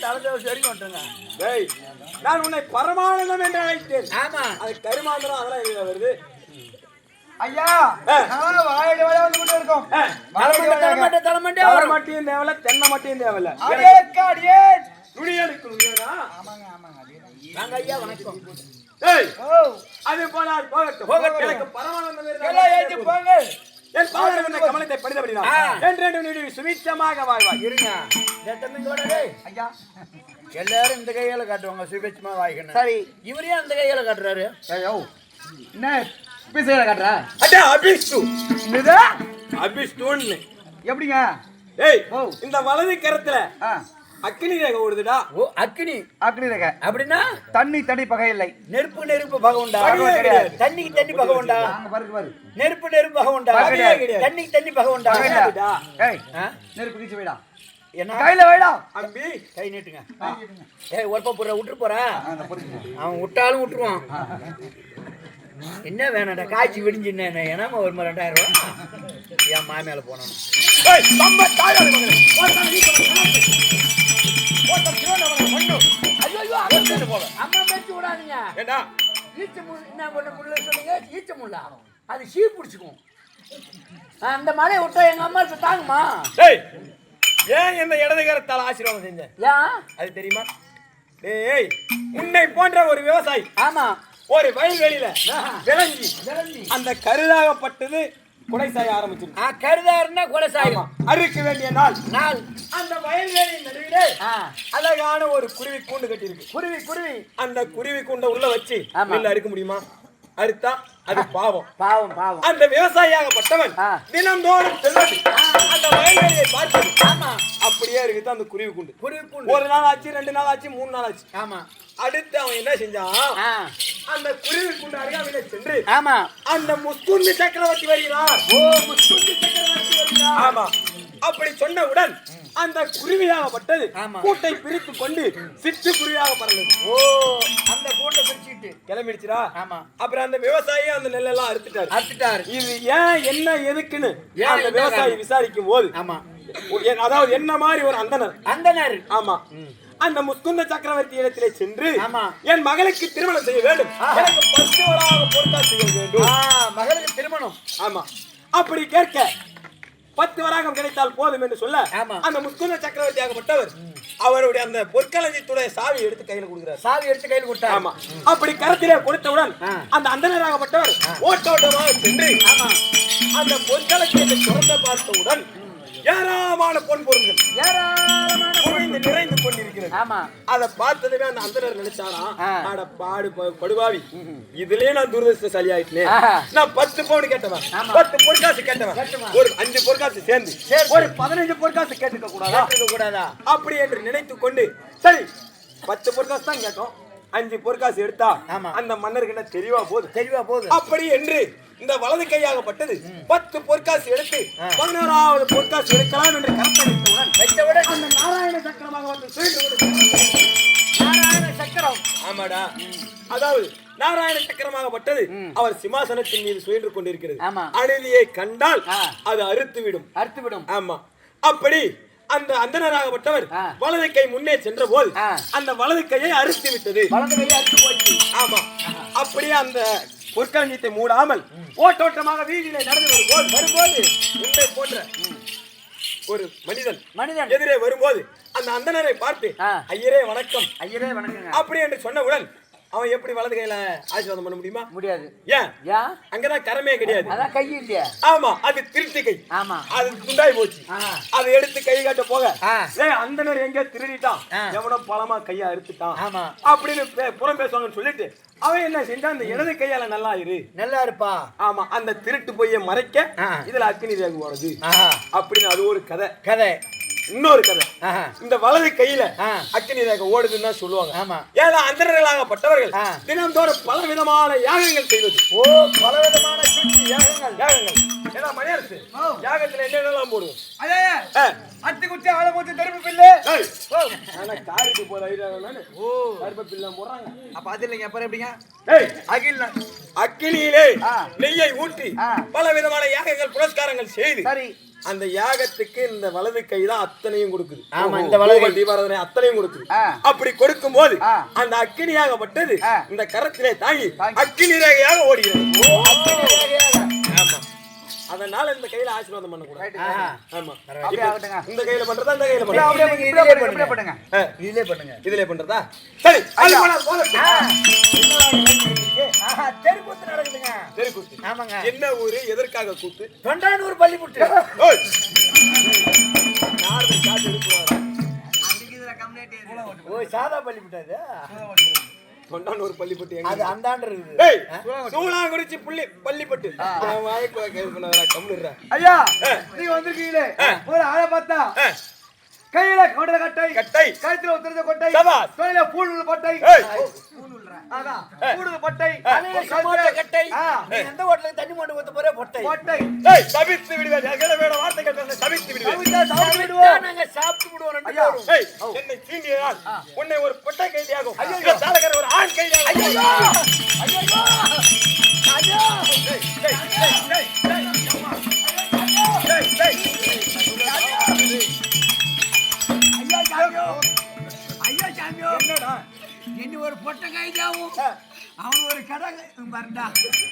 தலைதோசை வரைக்கும் வந்துருங்க. டேய் நான் உன்னை பரமானந்தம் என்று அழைத்தேன். ஆமா அது கருமாந்திரம் அதெல்லாம் இதுல வருது. ஐயா நான் வாயிடு வாயில வந்து கொண்டு இருக்கோம். தலைமண்டே மட்டும் தேவையில்ல, தென்னை மட்டும் தேவையில்ல. அடியே காடியே நுடியலுக்கு நுடியடா. ஆமாங்க ஆமாங்க அதேதான். வாங்க ஐயா வணக்கம். டேய் ஓ அது போனால் போகட்டும். போகட்டும். எனக்கு பரமானந்தம் எல்லாம் ஏத்தி போங்க. என் பாதம் உன்னை கமலத்தை படிதபடிதான். என்று நீ சுவிச்சமாக வாழ்வாய். இருங்க தம்பிங்கோட டேய் ஐயா எல்லாரும் இந்த கையால காட்டுவாங்க சுபேட்சமா வாய்க்கணும். சரி இவரே அந்த கையால காட்டுறாரு. ஐயோ என்ன பிசைல காட்ற? அட அபிஷ்டு. என்னது? அபிஷ்டுன்னு. எப்படிங்க? ஏய் ஓ இந்த வலது கரத்துல அக்கினி ரேகை ஓடுதுடா. ஓ அக்கினி அக்னி ரேகை. அப்படின்னா தண்ணி தண்ணி பகை இல்லை. நெருப்பு பகவுண்டா. பகையே கிடையாது. தண்ணிக்கு தண்ணி பகவுண்டா. அங்க பாரு. நெருப்பு பகவுண்டா. பகையே கிடையாது. தண்ணிக்கு தண்ணி பகவுண்டா. பகையேடா. ஏய் நெருப்பு கிச்சு வைடா. என்ன கையில வைடா. அம்பி கை நீட்டுங்க. ஏய் ஒருப்ப போற விட்டுற போறா. நான் புரிஞ்சுக்கிறேன். அவன் விட்டாலும் விட்டுருவான். என்ன வேணாடா காய்ச்சி விடிஞ்சுன்னு ஏனாம ஒரு 2000 ரூபாய் என் மாமியால போனோம். ஏய் நம்ம தாயால மகனே ஓட்ட நீ ஓட்ட கிரோன மண்ணு. ஐயோ அங்க போங்க. அம்மா பேச்சு விடாதீங்க. ஏடா ஈச்ச முள் என்ன பண்ண முள்ள சொன்னீங்க? ஈச்ச முள்ளா? அது சீ பிடிச்சுக்கும். அந்த மலையை விட்டா எங்க அம்மா தாங்குமா? ஏய் ஏன் இந்த இடது கரத்தால ஆசீர்வாதம் செஞ்ச? ஏன் அது தெரியுமா? ஏய் உன்னை போன்ற ஒரு விவசாயி ஆமா ஒரு வயல்வெளியில விளங்கி அந்த கருதாகப்பட்டது குடைசாய ஆரம்பிச்சிருக்கு. கருதாருன்னா கொலை சாயும். அறுக்க வேண்டிய நாள் நாள் அந்த வயல்வெளியின் நடுவிலே அழகான ஒரு குருவி கூண்டு கட்டி இருக்கு. குருவி அந்த குருவி கூண்டை உள்ள வச்சு நெல் அறுக்க முடியுமா? அறுத்தா அது பாவம். அந்த விவசாயியாகப்பட்டவன் தினந்தோறும் செல்வது அந்த வயல்வெளியை பார்ப்பது. அப்படியே இருக்குது அந்த குருவி கூண்டு. ஒரு நாள் ஆச்சு, 2 நாள் ஆச்சு, 3 நாள் ஆச்சு. ஆமா அடுத்து அவன் என்ன செஞ்சான்? அந்த குருவி கூண்டு அருகாமையில சென்று ஆமா அந்த முஸ்குந்தி சக்கரவர்த்தி வருகிறார். முஸ்குந்தி சக்கரவர்த்தி வருகிறார். ஆமா அப்படி சொன்னவுடன் அந்த குருவியாகப்பட்டது கூட்டை பிரித்து கொண்டு சிட்டு குருவியாக பறந்தது. அந்த கூட்டை பிரிச்சுட்டு கிளம்பிடுச்சுடா. ஆமா அப்புறம் அந்த விவசாயி அந்த நெல்லெல்லாம் அறுத்துட்டாரு. இது ஏன் என்ன எதுக்குன்னு அந்த விவசாயி விசாரிக்கும் போது அதாவது என்ன மாதிரி ஒரு அந்தனர் ஆமா அந்த முஸ்குந்த சக்கரவர்த்தி இடத்திலே சென்று என் மகளுக்கு திருமணம் செய்ய வேண்டும், எனக்கு 10 வராக பொருத்தா செய்ய வேண்டும். மகளுக்கு திருமணம். ஆமா அப்படி கேட்க 10 வராகம் கிடைத்தால் போதும் என்று சொல்ல அந்த முஸ்குந்த சக்கரவர்த்தி ஆகப்பட்டவர் அவருடைய அந்த பொற்களஞ்சியத்துடைய சாவி எடுத்து கையில கொடுக்கிறார். ஆமா அப்படி கரத்திலே கொடுத்தவுடன் அந்த அந்தனராகப்பட்டவர் ஓட்டோட்டமாக சென்று அந்த பொற்களஞ்சியத்தை திறந்து பார்த்தவுடன் ஏராளமான பொன் பொருள்கள் நிறைந்து கொண்டிருக்கிறது. அதை பார்த்ததுமே அந்த அந்தனர் நினைச்சாரா, படுபாவி இதுலயே நான் துரதிருஷ்டசாலி ஆயிட்டேன். நான் 10 பவுன் கேட்டவன், 10 பொற்காசு கேட்டவன், ஒரு 5 பொற்காசு சேர்ந்து ஒரு 15 பொற்காசு கேட்டுக்க கூடாதா அப்படி என்று நினைத்துக் கொண்டு சரி 10 பொற்காசு தான் கேட்டோம், 5 பொற்காசு எடுத்தா அந்த மன்னருக்கு என்ன தெரியவா போகுது அப்படி என்று இந்த வலது கையாகப்பட்டது 10 பொற்காசு எடுத்து 11வது பொற்காசு எடுக்கலாம் என்று கற்பனைத்தவுடன் அந்த நாராயண சக்கரமாக நாராயண சக்கரம். ஆமாடா அதாவது நாராயண சக்கரமாகப்பட்டது அவர் சிம்மாசனத்தின் மீது சுழன்று கொண்டிருக்கிறது. அநீதியை கண்டால் அது அறுத்துவிடும். ஆமா அப்படி அந்த அந்தனராகப்பட்டவர் வலது கை முன்னே சென்ற போது அந்த வலது கையை அறுத்து விட்டது. ஆமா அப்படியே அந்த பொற்களஞ்சியத்தை மூடாமல் ஓட்டோட்டமாக வீதியிலே நடந்து வரும்போது உன்னை போன்ற ஒரு மனிதன் எதிரே வரும்போது அந்த அந்தனரை பார்த்து ஐயரே வணக்கம் அப்படி என்று சொன்னவுடன் அவன் எப்படி வலது கையில ஆசீர்வாதம் பண்ண முடியாது. ஏன் அங்கதான் கரமே கிடையாது. ஆமா அது திருட்டு கை. அது துண்டாய் போச்சு. அதை எடுத்து கை காட்ட போக அந்தனர் எங்க திருடிட்டான், எவனோ பழமா கையா அறுத்துட்டான் அப்படின்னு புறம் பேசுவாங்கன்னு சொல்லிட்டு அவன் என்ன செஞ்சான், அந்த இடது கையால நல்லா இருப்பா. ஆமா அந்த திருட்டு போய் மறைக்க இதுல அக்னி ரேகை போறது அப்படின்னு அது ஒரு கதை. இன்னொரு கதை, இந்த வலது கையில அக்னி ரேகை ஓடுதுன்னு சொல்லுவாங்க. ஏன்னா அந்தனர்களாகப்பட்டவர்கள் தினந்தோறும் பல விதமான யாகங்கள் செய்வது. பலவிதமான யாகங்கள். ஏன்னா மணியரசு யாகத்துல என்னென்னலாம் போடுவோம்? அத்தி குச்சி ஆள போச்சு கருப்பு பிள்ளை. காருக்கு போற கருப்பு பிள்ளை போடுறாங்க. அப்ப அது இல்லைங்க அப்புறம் எப்படிங்க? அக்கினியிலே நெய்யை ஊற்றி பல விதமான யாகங்கள் புரஸ்காரங்கள் செய்து அந்த யாகத்துக்கு இந்த வலது கைதான் அத்தனையும் கொடுக்குது. ஆமா, இந்த வலது தீபாராதனை அத்தனையும் கொடுக்குது. அப்படி கொடுக்கும் போது அந்த அக்கினியாகப்பட்டது இந்த கரத்திலே தாங்கி அக்கினி ரேகையாக ஓடுகிறது. ஆமா, அதனால இந்த கையில ஆசீர்வாதம் பண்ண கூடாது. ஆமா, இந்த கையில பண்றதா இந்த கையில பண்ணுங்க. இதுல பண்றதா? சரி, அது போல தெருக்கூத்து நடக்குதுங்க. தெருக்கூத்து. ஆமாங்க. என்ன ஊரு, எதற்காக கூத்து? தொண்டானூர் பள்ளிப்புட்டு. ஓ, சாதா பள்ளிப்புட்டாது. தொண்டானூர் பள்ளிப்பட்டு எங்க? அது அந்தாண்ட இருக்குது. சூளாங்குறிச்சி பள்ளிப்பட்டு. ஐயா, நீங்க வந்திருக்கீங்களே, ஒரு ஆளை பார்த்தா கையில கொண்ட கட்டை, கழுத்துல உத்திரத கொட்டை, கையில பூணூல் பட்டை, அதான் பூணூல் பட்டை, கட்டை. எந்த ஹோட்டலுக்கு தண்ணி மொண்டு ஊத்த போறே பொட்டை. சபித்து விடுவேன். வேற வார்த்தை கேட்டா சபித்து விடுவேன். நாங்க சாப்பிட்டு விடுவோம். ஐயா, என்னை சீண்டியால் உன்னை ஒரு பொட்டை கைதியாகும். ஐயோ, தாலகர ஒரு ஆண் கைதியாகும். ஐயோ ஐயோ ஐயோ என்ன ஒரு பொட்டை கைதியாகும். அவன் ஒரு கடை பாருடா,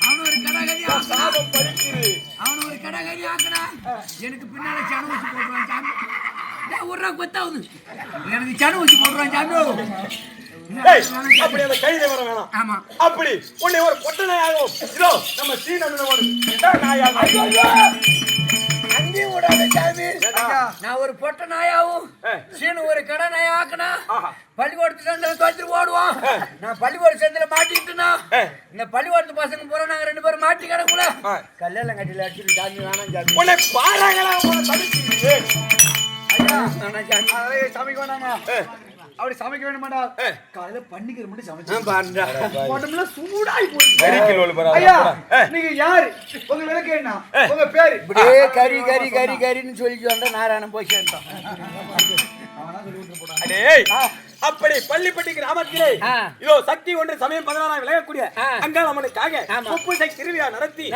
அவன் ஒரு கடகதி ஆக்கனா, அவன் ஒரு கடகதி ஆக்கனா. எனக்கு பின்னால சன ஊசி போடுவான் சாமி. ஒரு ரூபா கொத்தாவது எனக்கு சன ஊசி போடுவான் சாமி. அப்படி அந்த கைதை வர வேணாம். ஆமா, அப்படி உன்னை ஒரு பொட்டை நாயாகும். இதோ நம்ம சீனோடு அங்கேயும் விடாத சாமி. நான் ஒரு பொட்டை நாயாவும் சீனு ஒரு கடை நாயா ஆக்கனா. பள்ளிக்கூடத்து சந்தில தோச்சிட்டு ஓடுவோம். நான் பள்ளிக்கூட சந்தில மாட்டிக்கிட்டுனா இந்த பள்ளிக்கூடத்து பசங்க போற நாங்க 2 பேரும் மாட்டி கிடக்கூட கல்யாணம் கட்டில அடிச்சுட்டு சாமி வேணாம் சாமி. உன்னை பாறாங்களா உன்னை தடுச்சு. ஐயா வேணாம் சாமி. அதே சமைக்க வேணாங்க. அப்படி சமைக்க வேணுமாடா? காலையில பன்னிக்கிற மட்டும் சமைச்சு பாருடா, உடம்புல சூடாய் போச்சு. ஐயா, நீங்க யாரு? உங்க விளக்கு என்ன? உங்க பேரு? இப்படியே கறி கறி கறி கறின்னு சொல்லிட்டு வந்தா நாராயணன் போய் சேர்ந்தான். அப்படி பள்ளிப்பட்டி கிராமத்திலே இதோ சக்தி ஒன்று சமயம் 16 விலகக்கூடிய அங்காள் அம்மனுக்காக உப்புசை திருவிழா நடத்தி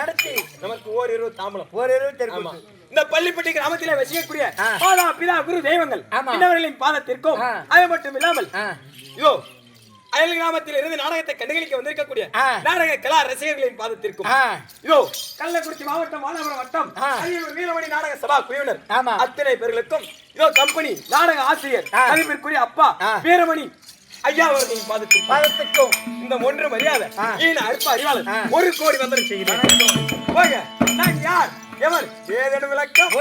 நமக்கு ஓரிரு தாம்பலம் ஓரிரு தெரியும். இந்த பள்ளிப்பட்டி கிராமத்திலே வசிக்கக்கூடிய மாதா பிதா குரு தெய்வங்கள் இன்னவர்களின் பாதத்திற்கும் அது மட்டும் இல்லாமல் இதோ அயல் கிராமத்தில் இருந்து நாடகத்தை கண்டுகளிக்க வந்திருக்கக்கூடிய நாடக கலா ரசிகர்களின் பாதத்திற்கும் இதோ கள்ளக்குறிச்சி மாவட்டம் வாழாபுரம் வட்டம் வீரமணி நாடக சபா குழுவினர் அத்தனை பேர்களுக்கும் இதோ கம்பெனி நாடக ஆசிரியர் மதிப்பிற்குரிய அப்பா வீரமணி ஐயா அவர்களின் பாதத்திற்கும் இந்த ஒன்று மரியாதை அற்ப அறிவாளர் 1 கோடி வந்தனம் செய்கிறேன். நான் யார், எவர், ஏதேனும் விளக்கம்?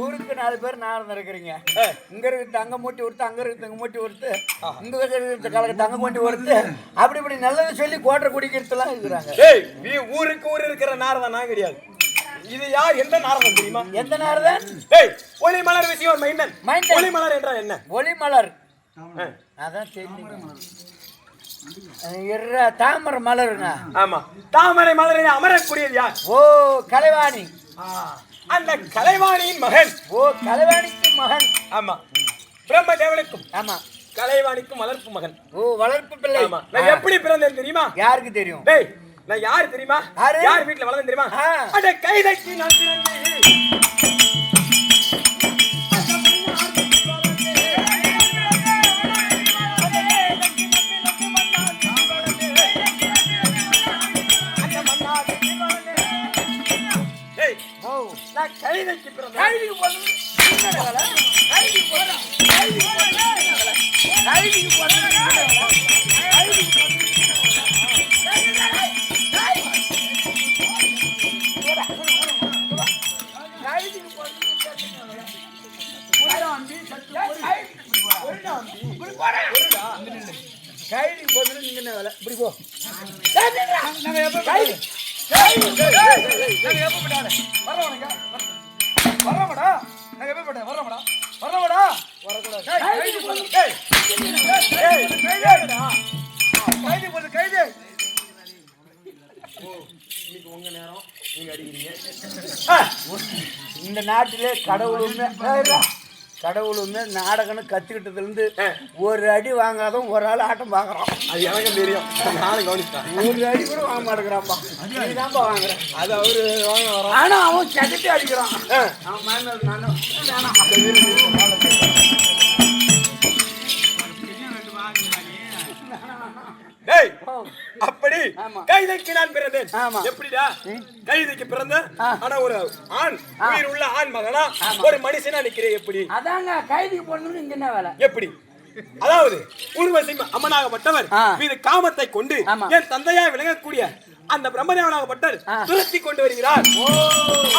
ஊருக்கு 4 பேர் நாரதம் இருக்கிறீங்க. இங்க இருக்கு தங்க மூட்டி ஒருத்து, அங்க இருக்கு தங்க மூட்டி ஒருத்து, இங்க இருக்கிற கலக்கு தங்க மூட்டி ஒருத்து, அப்படி இப்படி நல்லது சொல்லி கோட்டை குடிக்கிறதுலாம் இருக்கிறாங்க. ஊருக்கு ஊர் இருக்கிற நாரதம் நான் கிடையாது. இது யார், எந்த நாரதம் தெரியுமா? எந்த நாரதன்? ஒளி மலர் விஷயம் மைண்டன். ஒளி மலர் என்றால் என்ன? ஒளி மலர் அதான் தெரியும். தாமரை மலருங்க. ஆமா, தாமரை மலரை அமரக்கூடியது யார்? ஓ, கலைவாணி. அந்த கலைவாணியின் மகன். ஓ, கலைவாணிக்கு மகன். ஆமா, பிரம்மதேவனுக்கும் ஆமா கலைவாணிக்கும் வளர்ப்பு மகன். ஓ, வளர்ப்பு பிள்ளை. ஆமா, நான் எப்படி பிறந்தேன் தெரியுமா? யாருக்கு தெரியும்? டேய், நான் யாரு தெரியுமா? யார் வீட்ல வளர்ந்தேன் தெரியுமா? அட கைதட்டி நான் பிறந்தேன். கைதைக்கு பிறந்த கைதிக்கு போறது என்னடா வேலை? கைதிக்கு போறா கைதிக்கு போறது கைதிக்கு போறது கைதிக்கு போறது கைதி போறது நீங்க என்ன வேலை இப்படி போ நாங்க எப்ப கைதி நாங்க எப்ப விடாத வரவங்க வரவடா நாங்க எப்ப விடாத வரவடா வரக்கூடாது கைதி போறது கைதி போறது கைதி இன்னைக்கு உங்க நேரம் நீங்க அடிக்கிறீங்க இந்த நாட்டிலே கடவுளுமே நாடகம்னு கத்துக்கிட்டதுல இருந்து ஒரு அடி வாங்காதவன் ஒரு ஆள் ஆட்டம் பாக்குறான். அது எனக்கு தெரியும், நானும் கவனிச்சேன். ஒரு அடி கூட வாங்க மாட்டேங்கிறான்ப்பா, நீதான்ப்பா வாங்குறேன். அது அவரு வாங்க வரோம். ஆனா அவன் சகட்டி அடிக்கிறான். அவன் மேல நானும் அப்படி கைதைக்கு நான் பிறந்தேன். எப்படிடா கைதைக்கு பிறந்த ஆனா ஒரு ஆண் உயிர் உள்ள ஆண் மகனா ஒரு மனுஷனா நிக்கிறேன். எப்படி அதாங்க கைதிக்கு போடணும்னு இங்க என்ன வேலை? எப்படி அதாவது ஊர்வசி அம்மனாகப்பட்டவர் மீது காமத்தை கொண்டு என் தந்தையா விளங்கக்கூடிய அந்த பிரம்மதேவனாகப்பட்டவர் துரத்தி கொண்டு வருகிறார்.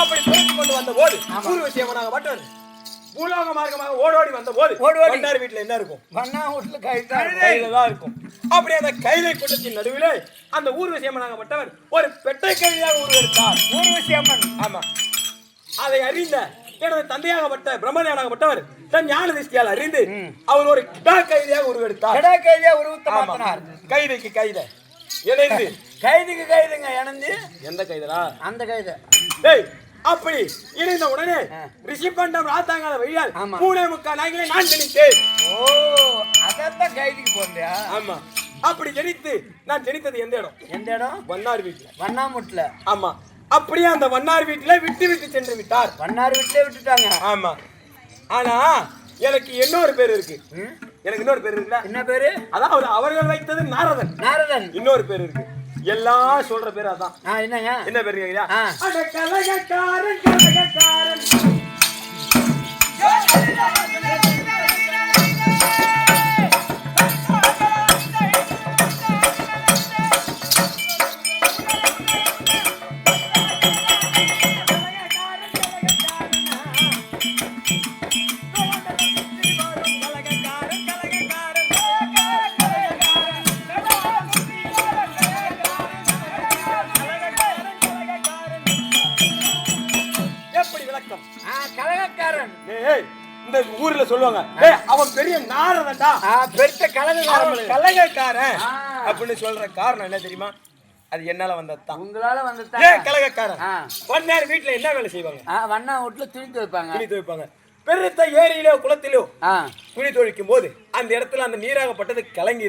அப்படி துரத்தி கொண்டு வந்த போது ஊர்வசி அம்மனாகப்பட்டவர் பூலோக மார்க்கமாக ஓடோடி வந்த போது வண்டார் வீட்டுல என்ன இருக்கும்? வண்ணா வீட்டுல கைதான் இருக்கும். அப்படி அந்த கைதை கூட்டத்தின் நடுவிலே அந்த ஊர்வசி அம்மனாகப்பட்டவர் ஒரு பெட்டை கைதியாக உருவெடுத்தார். ஊர்வசி அம்மன். ஆமா, அதை அறிந்த எனது தந்தையாகப்பட்ட பிரம்மதேவனாகப்பட்டவர் தன் ஞான திருஷ்டியால் அறிந்து அவர் ஒரு கிடா கைதியாக உருவெடுத்தார். கிடா கைதியா உருவத்தார். கைதைக்கு கைதை இணைந்து கைதிக்கு கைதுங்க இணைந்து எந்த கைதரா? அந்த கைதை. அப்படி இணைந்த உடனே ரிஷிபண்டம் ராத்தாங்கால வழியால் 3.25 நாய்களை நான் ஜனித்தேன். ஓ, அதான் கைதிக்கு போறியா? ஆமா, அப்படி ஜனித்து நான் ஜனித்தது எந்த இடம்? எந்த இடம்? வண்ணார் வீட்டுல. வண்ணாமுட்டுல. ஆமா, அப்படியே அந்த வண்ணார் வீட்டுல விட்டு சென்று விட்டார். வண்ணார் வீட்டுல விட்டுட்டாங்க. ஆமா, ஆனா எனக்கு இன்னொரு பேர் இருக்கு. எனக்கு இன்னொரு பேர் இருக்குல்ல? என்ன பேரு? அதாவது அவர்கள் வைத்தது நாரதன். நாரதன். இன்னொரு பேர் இருக்கு, எல்லாம் சொல்ற பேர் அதான். என்னங்க? என்ன பேர் கேக்குறீங்களா? கலகக்காரன் கலகக்காரன். இந்த ஊர்ல சொல்லுவாங்க, அவன் பெரிய நாரதன்டா, பெரிய கலகக்காரன். கலகக்காரன் அப்படின்னு சொல்ற காரணம் என்ன தெரியுமா? அது என்னால வந்ததுதான், உங்களால வந்ததுதான். கலகக்காரன் வண்ணார் வீட்டுல என்ன வேலை செய்வாங்க? வண்ணா வீட்டுல துணி துவைப்பாங்க. பெருத்த ஏரியிலோ குளத்திலோ துணி துவைக்கும் போது அந்த இடத்துல அந்த நீராகப்பட்டது கலங்கி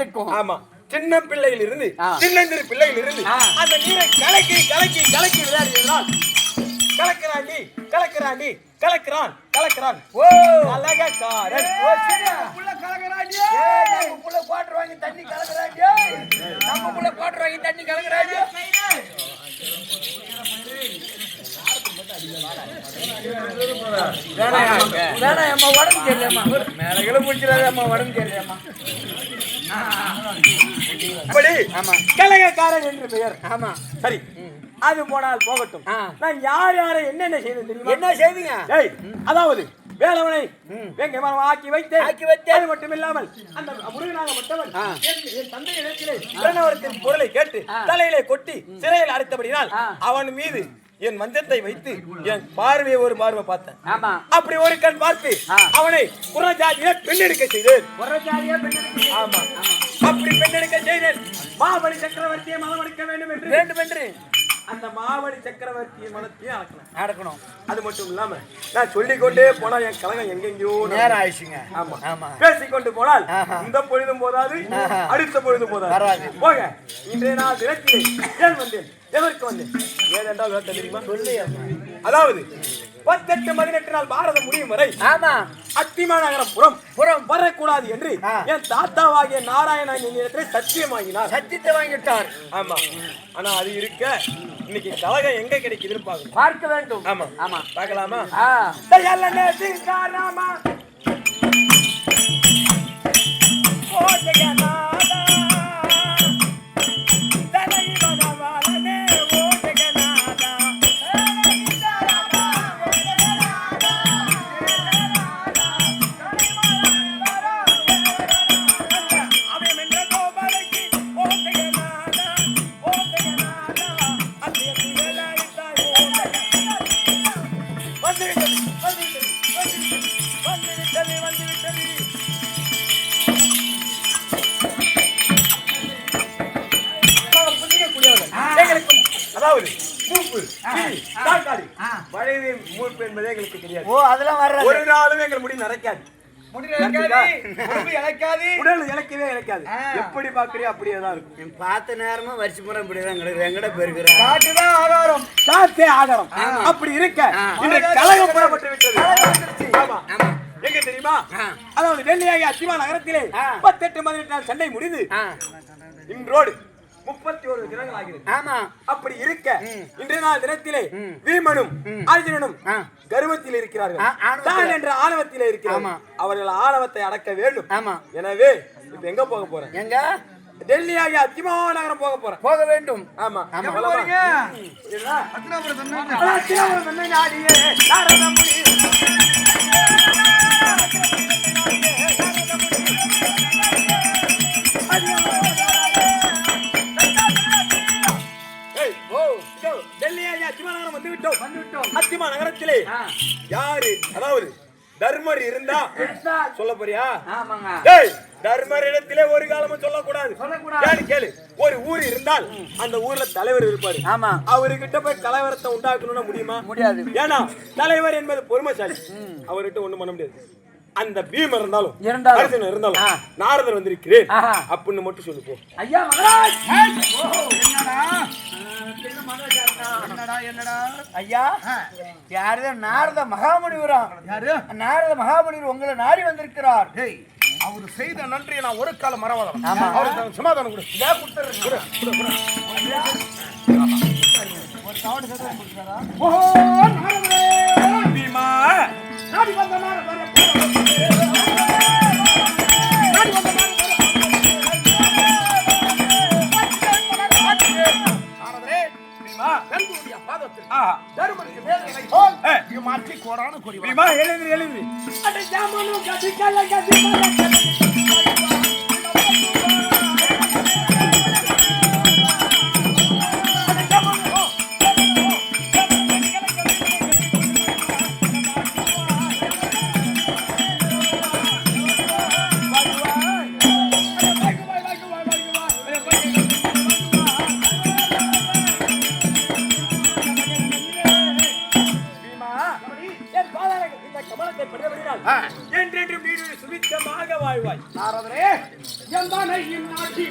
இருக்கும். ஆமா, சின்ன பிள்ளையில் இருந்து சின்னந்திரு பிள்ளையில் இருந்து அந்த நீரை கலக்கி கலக்கி கலக்கி விளையாடுகிறான். கலக்கிறான். ஓ, கலகக்காரன். ஓ, புள்ள கலகறாடி. நம்ம புள்ள குவாட்டர் வாங்கி தண்ணி கலகறாடி. நம்ம புள்ள குவாட்டர் வாங்கி தண்ணி கலகறாடி. வேணாம் அம்மா, உடம்பு சரியில்லைம்மா. மேலகளை முடிச்சிடாத அம்மா, உடம்பு சரியில்லைம்மா. அப்படி கலகக்காரன் என்று பெயர். ஆமா, சரி, அது போனால் போகட்டும். நான் யாரை என்னென்ன செய்தேன் தெரியுமா? என்ன செய்வீங்க? அதாவது வேலவனை வேங்கை மரம் ஆக்கி வைத்தேன். அது மட்டும் இல்லாமல் அந்த முருகனாகப்பட்டவன் என் தந்தை இடத்திலே பிரணவரத்தின் குரலை கேட்டு தலையிலே கொட்டி சிறையில் அடைத்தபடினால் அவன் மீது என் மஞ்சத்தை வைத்து என் பார்வையை ஒரு பார்வை பார்த்தேன். அப்படி ஒரு கண் பார்த்து அவனை புறஜாதியில பெண்ணெடுக்க செய்தேன். ஆமா, அப்படி பெண்ணெடுக்க செய்தேன். மாபலி சக்கரவர்த்தியை மனமடிக்க வேண்டும் என்று அந்த மாவடி சக்கரவர்த்தியின் மனத்தையும் அடக்கணும். அது மட்டும் இல்லாம நான் சொல்லிக்கொண்டே போனா என் கலகம் எங்கெங்கயோ நேரம் ஆயிடுச்சுங்க. ஆமா, பேசிக்கொண்டு போனால் இந்த பொழுதும் போதாது, அடுத்த பொழுதும் போதாது. போக இன்றைய நாள் தினத்திலே ஏன் வந்தேன், எதற்கு வந்தேன், ஏதென்றால் தெரியுமா? சொல்லு. அதாவது 18 18 நாள் பாரதம் முடியும் வரை ஆமா அத்திமா நகரம் புறம் வரக்கூடாது என்று என் தாத்தாவாகிய நாராயணன் என்னிடத்தில் சத்தியம் வாங்கினார். சத்தியத்தை வாங்கிட்டார். ஆமா. ஆனா அது இருக்க இன்னைக்கு கலகம் எங்க கிடைக்குதுன்னு பார்க்க வேண்டும். ஆமா ஆமா பார்க்கலாமா? தயலனே சீதாராமா ஓ ஜெகநாதா ஓ அதெல்லாம் வர ஒரு நாளும் எங்க முடி நரைக்காது. எப்படி பாக்குறியோ அப்படியே தான் இருக்கும். பார்த்த நேரமா வரிசை முறை இப்படிதான் எங்கட பெருகிற ஆகாரம் காத்தே ஆகாரம். அப்படி இருக்க இன்றைக்கு கலகம் புறப்பட்டு விட்டது. ஆமா எங்க தெரியுமா? அதாவது வெள்ளியாகி அத்திமா நகரத்திலே 18 18 நாள் சண்டை முடிந்து இன்றோடு 31 தினங்கள் ஆகிறது. ஆமா அப்படி இருக்க இன்றைய நாள் தினத்திலே வீமனும் அர்ஜுனனும் கர்வத்தில் இருக்கிறார்கள். தான் என்ற ஆணவத்திலே இருக்கிறார்கள். அவர்கள் ஆணவத்தை அடக்க வேண்டும். ஆமா எனவே இப்ப எங்க போக போறேன்? எங்க? டெல்லியாகி அத்திமா நகரம் போக போறேன். போக வேண்டும். ஆமா போறீங்க? அத்தினாபுரம் சொன்ன நாடியே நாரதமுனி அத்திமா நகரத்திலே யாரு அதாவது தர்மர் இருந்தா சொல்ல போறியா? தர்மர் இடத்திலே ஒரு காலமும் சொல்லக்கூடாது. கேளு, ஒரு ஊர் இருந்தால் அந்த ஊர்ல தலைவர் இருப்பாரு. அவர்கிட்ட போய் கலவரத்தை உண்டாக்கணும்னா முடியாது. ஏன்னா தலைவர் என்பது பொறுமைசாலி. அவர்கிட்ட ஒண்ணும் பண்ண முடியாது. அந்த பீமர் இருந்தாலும் நாரதர் வந்திருக்கிறேன் அப்படின்னு மட்டும் சொல்லு போ. ஐயா மகராஜ் என்னடா ஐயா யாருதான் நாரத மகாமுனிவரா? நாரத மகாமுனிவர் உங்களை நாடி வந்திருக்கிறார். அவரு செய்த நன்றியை நான் ஒரு காலம் மறவாதான். அவருக்கு சமாதானம் கொடு. நாடி வந்த மாற்றி கோடான கொடி எழுது என்றென்றும் நீடு சுபிச்சமாக வாழ்வாய். நாரதரே எந்தானை இந்நாட்டி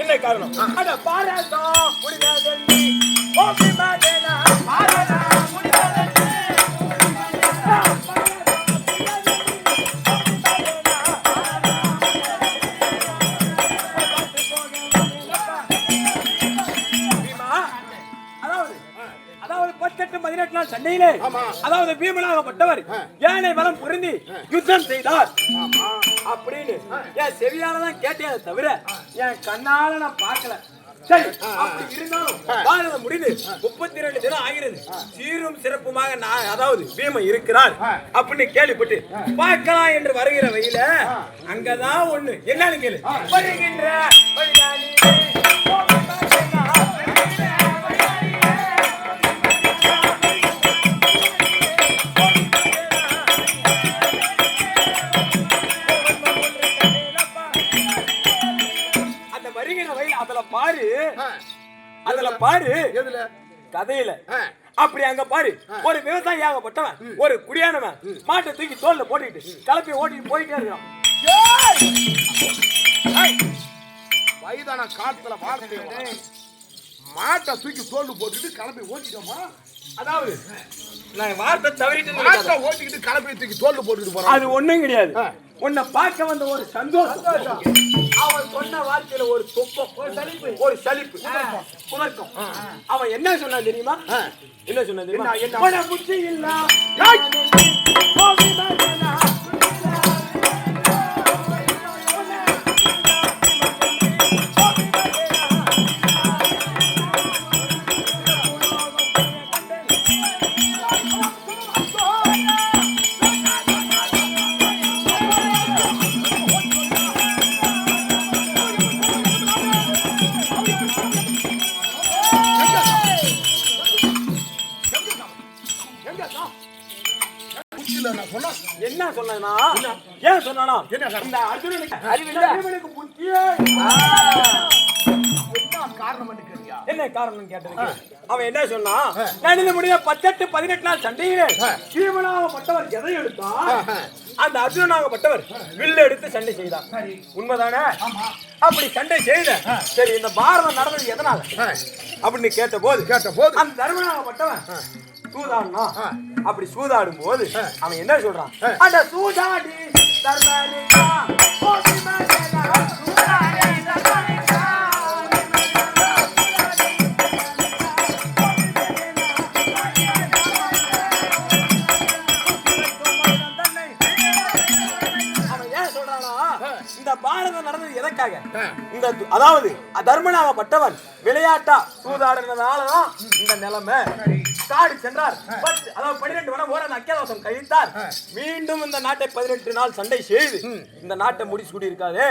என்ன காரணம்? அட பாரதா முடிதல்லி ஓபி மாதேனா பாரதா முடிதல்லி அதாவது 18 18 நாள் சண்டையிலே அதாவது பீமனாகப்பட்டவர் யானை வலம் பொருந்தி யுத்தம் செய்தார் அப்படின்னு என் செவியாலதான் கேட்டேன் தவிர என் கண்ணால நான் பார்க்கல. சரி, அப்படி இருந்தாலும் பாரதம் முடிந்து 32 தினம் ஆகிறது. சீரும் சிறப்புமாக நான் அதாவது பீமன் இருக்கிறார் அப்படின்னு கேள்விப்பட்டு பார்க்கலாம் என்று வருகிற வழியில அங்கதான் ஒண்ணு என்னன்னு கேளு. வருகின்ற எதுல கதையில அப்படி அங்க பாரு ஒரு விவசாயி ஆகப்பட்டவன் ஒரு குடியானவன் மாட்டை தூக்கி தோல்ல போட்டுக்கிட்டு கலப்பி ஓட்டிட்டு போயிட்டே இருக்கான். வயதான காலத்துல வார்த்தை மாட்டை தூக்கி தோல்ல போட்டுட்டு கிளம்பி ஓட்டிட்டோமா? அதாவது நான் வார்த்தை தவறிட்டு மாட்டை ஓட்டிக்கிட்டு கிளம்பி தூக்கி தோல்ல போட்டுட்டு போறான். அது ஒண்ணும் கிடையாது. உன்னை பார்க்க வந்த ஒரு சந்தோஷம், அவன் சொன்ன வார்த்தையில ஒரு துக்கம், ஒரு சலிப்பு, குணக்கம். அவன் என்ன சொன்னா தெரியுமா? என்ன சொன்னா தெரியுமா? என்ன புத்தி இல்ல என்ன சொன்னா? ஏன் சொன்னானா? இந்த அர்ஜுனனுக்கு அறிவுக்கு புத்தியே என்ன காரணம் கேட்டதுக்கு அவன் என்ன சொன்னா, நான் இந்த முடிய 18 நாள் சண்டையிலே சீவனாகப்பட்டவர் எதை எடுத்தா அந்த அர்ஜுனனாகப்பட்டவர் வில்லு எடுத்து சண்டை செய்தார். உண்மைதானே? அப்படி சண்டை செய்த சரி இந்த பாரதம் நடந்தது எதனால அப்படின்னு கேட்ட போது அந்த தர்மனாகப்பட்டவன் சூதாடுனா. அப்படி சூதாடும் போது அவன் என்ன சொல்றான்? அந்த சூதாடி தர்மனிகா இந்த பாரதம் நடந்தது எதற்காக? இந்த அதாவது தர்மனாகப்பட்டவன் விளையாட்டா சூதாடுறதுனாலதான் இந்த நிலைமை. காடு சென்றார், அதாவது 12 வருடம் ஓர அக்கியவாசம் கழித்தார். மீண்டும் இந்த நாட்டை 18 நாள் சண்டை செய்து இந்த நாட்டை முடிச்சு கூடி இருக்காது.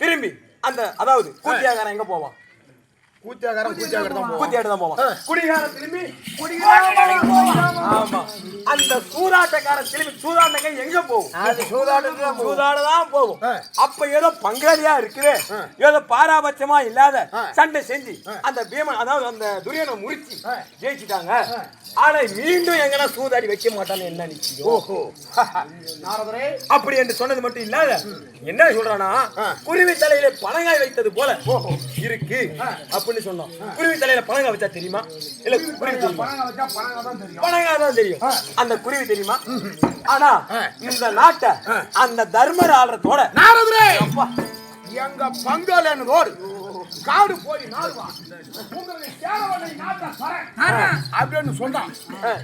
திரும்பி அந்த அதாவது கூத்தியாகாரன் எங்க போவான்? கூத்தியாடு தான் போவான். குடிகாரன் திரும்பி ஆமா அந்த சூதாட்டக்காரன் திரும்பி சூதாட்டக்கை எங்க போகும்? சூதாடதான் போகும். அப்ப ஏதோ பங்காளியா இருக்குது, ஏதோ பாராபட்சமா இல்லாத சண்டை செஞ்சு அந்த பீமன் அதாவது அந்த துரியனை முறிச்சு ஜெயிச்சுட்டாங்க. ஆனா மீண்டும் எங்கன்னா சூதாடி வைக்க மாட்டான்னு என்ன நிச்சயம்? அப்படி என்று சொன்னது மட்டும் இல்லாத என்ன சொல்றானா, குருவி தலையில பனங்காய் வைத்தது போல இருக்கு அப்படின்னு சொன்னோம். குருவி தலையில பனங்காய் வச்சா தெரியுமா? இல்ல குருவி பனங்காய் தான் தெரியும். அந்த குருவி தெரியுமா? ஆனா இந்த நாட்டை அந்த தர்மர் ஆள்றதோட எங்க பங்காளன் ரோடு காடு போய் அப்படின்னு சொன்னான்.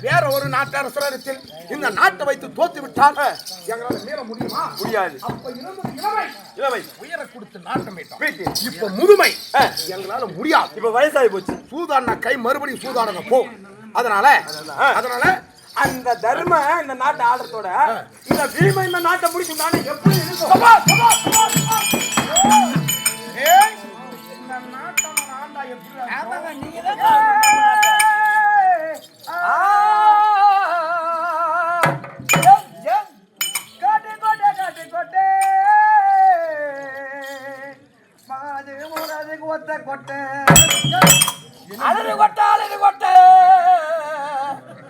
வேற ஒரு நாட்டரசரிடத்தில் இந்த நாட்டை வைத்து தோத்து விட்டால் எங்களால் மீற முடியுமா? முடியாது. இளமை உயர கொடுத்து நாட்டம் வைத்தோம். இப்ப முதுமை எங்களால முடியாது. இப்ப வயசாகி போச்சு. சூதாடின கை மறுபடியும் சூதாடன போ. அதனால அந்த தர்ம இந்த நாட்டை ஆடுறதோட இந்த பீமை இந்த நாட்டை முடிச்சுட்டானே எப்படி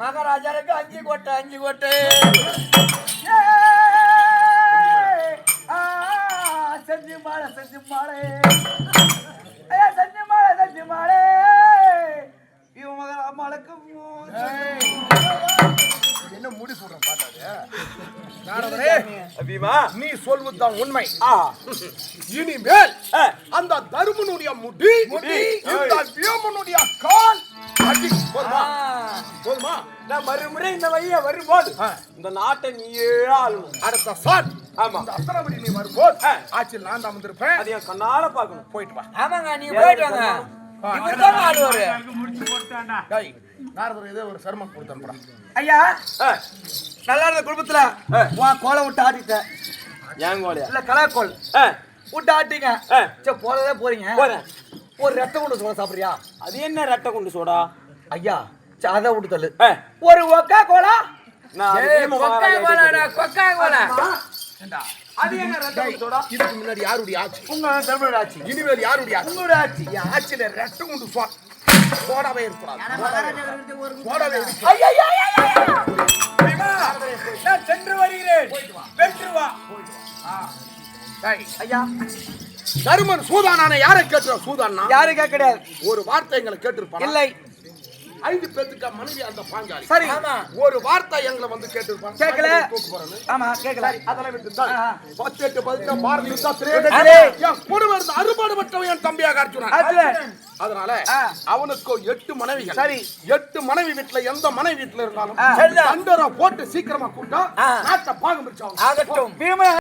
மகாராஜாருக்கு 5 கொட்டை செஞ்சு மாலை இவன் மகன் அம்மாளுக்கு என்ன முடி சொல்றேன் பாத்தாது. நீ சொல்வதுதான் உண்மை. இனிமேல் அந்த தர்மனுடைய முடி இந்த பீமனுடைய கால் போதுமா? நான் மறுமுறை இந்த வழியா வரும்போது இந்த நாட்டை நீயே ஆளணும். அடுத்த சாட் ஆமா இந்த அஸ்திரபடி நீ வரும்போது ஆட்சியில் நான் தான் வந்திருப்பேன். அதை என் கண்ணால பார்க்கணும். போயிட்டு வா. ஆமாங்க நீங்க போயிட்டு வாங்க. இவர்தான் ஆளுவாரு. டேய் நாரதர் ஏதோ ஒரு சர்மம் கொடுத்தேன் ஐயா. நல்லா இருந்த குடும்பத்துல கோலை விட்டு ஆட்டிட்ட. ஏன் கோலையா? இல்ல கலாக்கோல் விட்டு ஆட்டிங்க. சரி போறதே போறீங்க. ஒரு ரெட்டை கொண்டு சோடா சாப்பிடுறியா? அது என்ன ரெட்டை கொண்டு சோடா? ஐயா அதை விட்டு தள்ளு. ஒரு ஒக்கா கோலா. அது என்ன ரெட்டை கொண்டு சோடா? இதுக்கு முன்னாடி யாருடைய ஆட்சி? உங்க தர்மனுடைய ஆட்சி. இனிமேல் யாருடைய ஆட்சி? உங்களுடைய ஆட்சி. ஆட்சியில ரெட்டை கொண்டு சோடா போடவே இருக்கக்கூடாது. போடவே இருக்கு. நான் சென்று வருகிறேன். வென்று வா. டேய், ஐயா தருமன் சூதானான யாரை கேட்டுற சூதானா? யாரும் கேட்க கிடையாது. ஒரு வார்த்தை எங்களை கேட்டிருப்பான். இல்லை 5 பேத்துக்கு மனைவி அந்த பாஞ்சாலி. சரி ஒரு வார்த்தை எங்களை வந்து கேட்டிருப்பான். கேட்கல. தூக்கு போறேன்னு. ஆமா கேட்கல. அதெல்லாம் விட்டுட்டால் ஆஹா. 18 பதிக்க பாரதி யுத்தத்திலே யுத்தத்திலே என் குடும்பம் இருந்து அறுபாடுபட்டவன் என் தம்பியாக அர்ஜுனன். அர்ஜுனன். அதனால ஆ. அவனுக்கு 8 மனைவிகள். சரி. 8 மனைவி வீட்டுல எந்த மனைவி வீட்டுல இருந்தாலும் சரிதான். தண்டரை போட்டு சீக்கிரமா கூட்டா நாட்டை பாகம் பிரிச்சாங்க. ஆகட்டும் பீமன்